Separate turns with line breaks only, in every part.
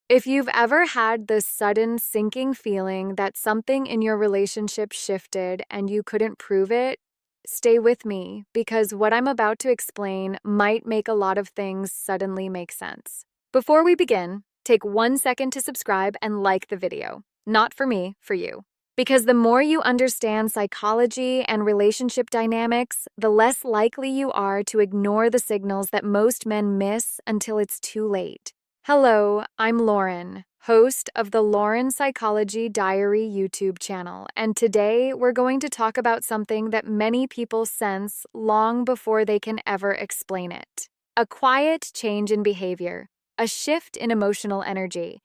If you've ever had the sudden sinking feeling that something in your relationship shifted and you couldn't prove it, stay with me because what I'm about to explain might make a lot of things suddenly make sense. Before we begin, take 1 second to subscribe and like the video. Not for me, for you. Because the more you understand psychology and relationship dynamics, the less likely you are to ignore the signals that most men miss until it's too late. Hello, I'm Lauren, host of the Lauren Psychology Diary YouTube channel, and today we're going to talk about something that many people sense long before they can ever explain it. A quiet change in behavior, a shift in emotional energy,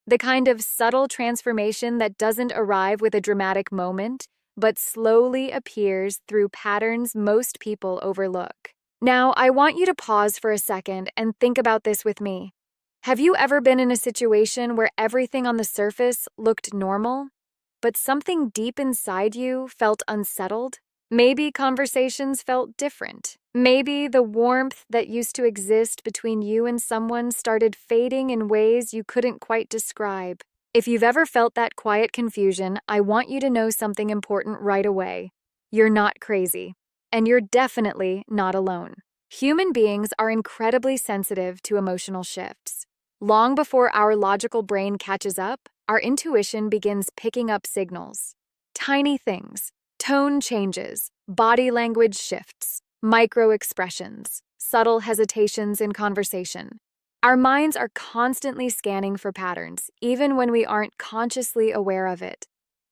the kind of subtle transformation that doesn't arrive with a dramatic moment, but slowly appears through patterns most people overlook. Now, I want you to pause for a second and think about this with me. Have you ever been in a situation where everything on the surface looked normal, but something deep inside you felt unsettled? Maybe conversations felt different. Maybe the warmth that used to exist between you and someone started fading in ways you couldn't quite describe. If you've ever felt that quiet confusion, I want you to know something important right away. You're not crazy, and you're definitely not alone. Human beings are incredibly sensitive to emotional shifts. Long before our logical brain catches up, our intuition begins picking up signals. Tiny things, tone changes, body language shifts, micro expressions, subtle hesitations in conversation. Our minds are constantly scanning for patterns, even when we aren't consciously aware of it.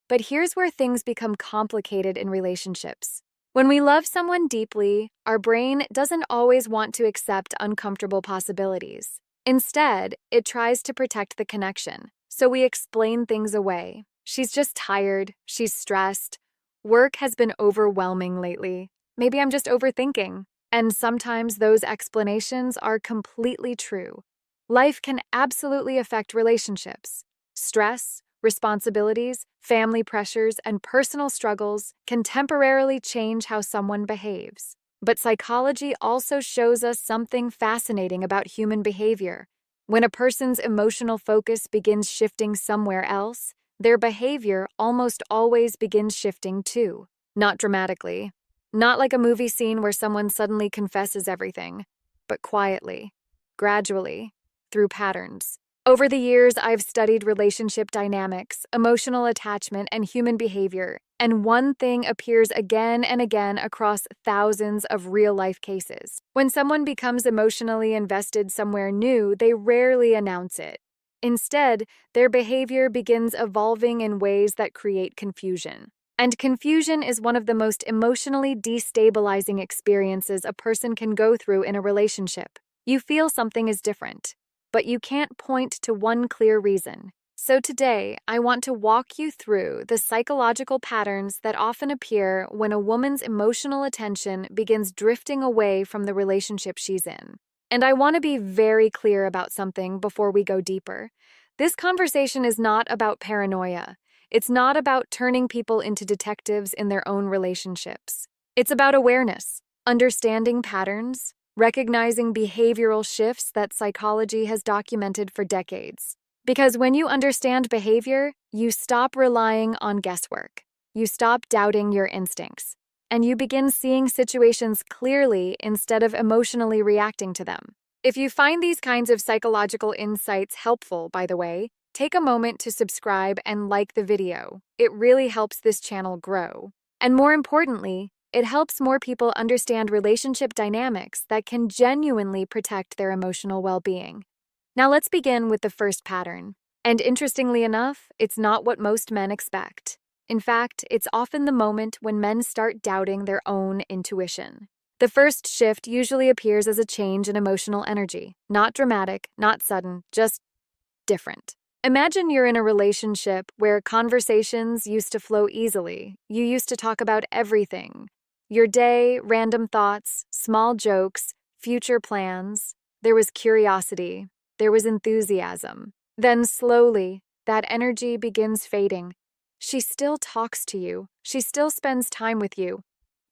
But here's where things become complicated in relationships. When we love someone deeply, our brain doesn't always want to accept uncomfortable possibilities. Instead, it tries to protect the connection, so we explain things away. She's just tired, she's stressed, work has been overwhelming lately, maybe I'm just overthinking. And sometimes those explanations are completely true. Life can absolutely affect relationships. Stress, responsibilities, family pressures, and personal struggles can temporarily change how someone behaves. But psychology also shows us something fascinating about human behavior. When a person's emotional focus begins shifting somewhere else, their behavior almost always begins shifting too. Not dramatically. Not like a movie scene where someone suddenly confesses everything, but quietly, gradually, through patterns. Over the years, I've studied relationship dynamics, emotional attachment, and human behavior, and one thing appears again and again across thousands of real-life cases. When someone becomes emotionally invested somewhere new, they rarely announce it. Instead, their behavior begins evolving in ways that create confusion. And confusion is one of the most emotionally destabilizing experiences a person can go through in a relationship. You feel something is different, but you can't point to one clear reason. So today, I want to walk you through the psychological patterns that often appear when a woman's emotional attention begins drifting away from the relationship she's in. And I want to be very clear about something before we go deeper. This conversation is not about paranoia. It's not about turning people into detectives in their own relationships. It's about awareness, understanding patterns, recognizing behavioral shifts that psychology has documented for decades. Because when you understand behavior, you stop relying on guesswork. You stop doubting your instincts. And you begin seeing situations clearly instead of emotionally reacting to them. If you find these kinds of psychological insights helpful, by the way, take a moment to subscribe and like the video. It really helps this channel grow. And more importantly, it helps more people understand relationship dynamics that can genuinely protect their emotional well-being. Now let's begin with the first pattern. And interestingly enough, it's not what most men expect. In fact, it's often the moment when men start doubting their own intuition. The first shift usually appears as a change in emotional energy. Not dramatic, not sudden, just different. Imagine you're in a relationship where conversations used to flow easily. You used to talk about everything. Your day, random thoughts, small jokes, future plans. There was curiosity. There was enthusiasm. Then slowly, that energy begins fading. She still talks to you. She still spends time with you.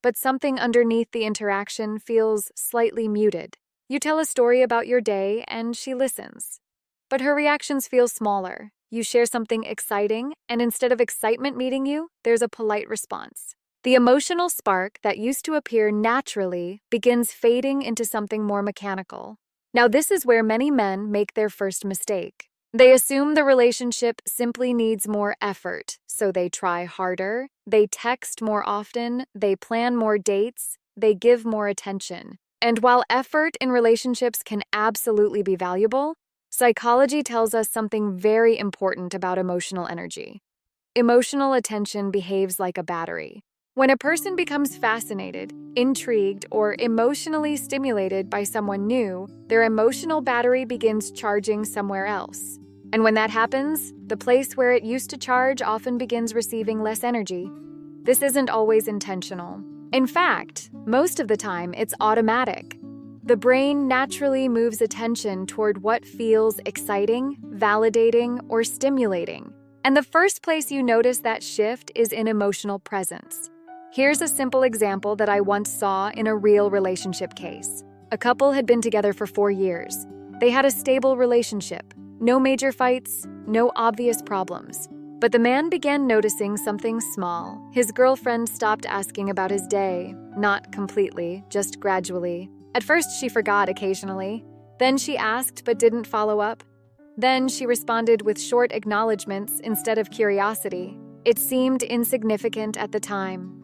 But something underneath the interaction feels slightly muted. You tell a story about your day and she listens. but her reactions feel smaller. You share something exciting, and instead of excitement meeting you, there's a polite response. The emotional spark that used to appear naturally begins fading into something more mechanical. Now, this is where many men make their first mistake. They assume the relationship simply needs more effort, so they try harder, they text more often, they plan more dates, they give more attention. And while effort in relationships can absolutely be valuable, psychology tells us something very important about emotional energy. Emotional attention behaves like a battery. When a person becomes fascinated, intrigued, or emotionally stimulated by someone new, their emotional battery begins charging somewhere else. And when that happens, the place where it used to charge often begins receiving less energy. This isn't always intentional. In fact, most of the time, it's automatic. The brain naturally moves attention toward what feels exciting, validating, or stimulating. And the first place you notice that shift is in emotional presence. Here's a simple example that I once saw in a real relationship case. A couple had been together for 4 years. They had a stable relationship, no major fights, no obvious problems. But the man began noticing something small. His girlfriend stopped asking about his day, not completely, just gradually. At first, she forgot occasionally. Then she asked but didn't follow up. Then she responded with short acknowledgments instead of curiosity. It seemed insignificant at the time.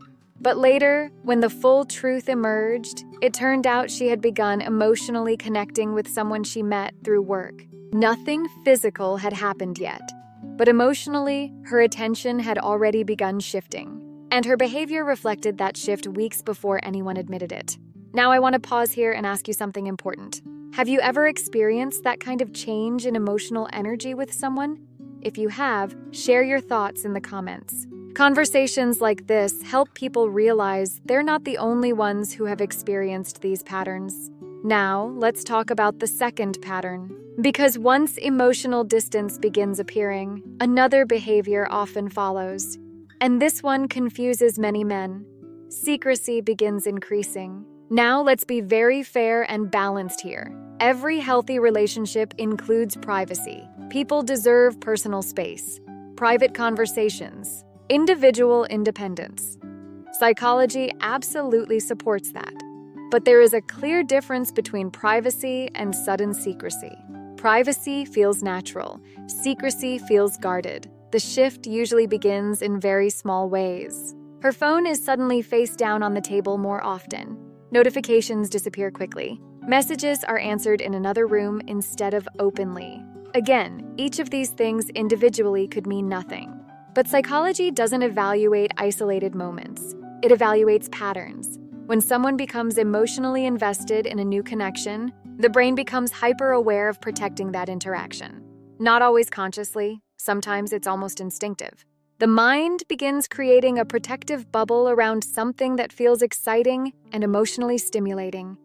But later, when the full truth emerged, it turned out she had begun emotionally connecting with someone she met through work. Nothing physical had happened yet, but emotionally, her attention had already begun shifting, and her behavior reflected that shift weeks before anyone admitted it. Now I want to pause here and ask you something important. Have you ever experienced that kind of change in emotional energy with someone? If you have, share your thoughts in the comments. Conversations like this help people realize they're not the only ones who have experienced these patterns. Now, let's talk about the second pattern. Because once emotional distance begins appearing, another behavior often follows. And this one confuses many men. Secrecy begins increasing. Now, let's be very fair and balanced here. Every healthy relationship includes privacy. People deserve personal space, private conversations, individual independence. Psychology absolutely supports that. But there is a clear difference between privacy and sudden secrecy. Privacy feels natural. Secrecy feels guarded. The shift usually begins in very small ways. Her phone is suddenly face down on the table more often. Notifications disappear quickly. Messages are answered in another room instead of openly. Again, each of these things individually could mean nothing. But psychology doesn't evaluate isolated moments. It evaluates patterns. When someone becomes emotionally invested in a new connection, the brain becomes hyper-aware of protecting that interaction. Not always consciously, sometimes it's almost instinctive. The mind begins creating a protective bubble around something that feels exciting and emotionally stimulating.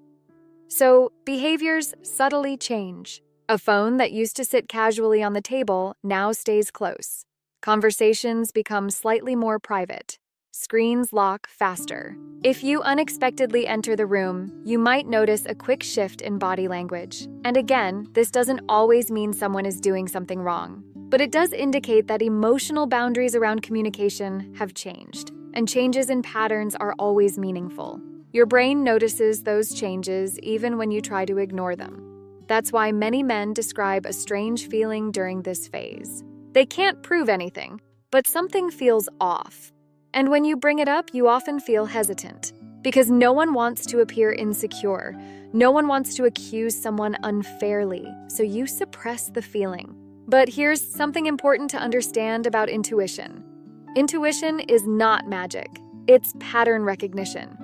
So, behaviors subtly change. A phone that used to sit casually on the table now stays close. Conversations become slightly more private. Screens lock faster. If you unexpectedly enter the room, you might notice a quick shift in body language. And again, this doesn't always mean someone is doing something wrong. But it does indicate that emotional boundaries around communication have changed. And changes in patterns are always meaningful. Your brain notices those changes even when you try to ignore them. That's why many men describe a strange feeling during this phase. They can't prove anything, but something feels off. And when you bring it up, you often feel hesitant. Because no one wants to appear insecure. No one wants to accuse someone unfairly, so you suppress the feeling. But here's something important to understand about intuition. Intuition is not magic. It's pattern recognition.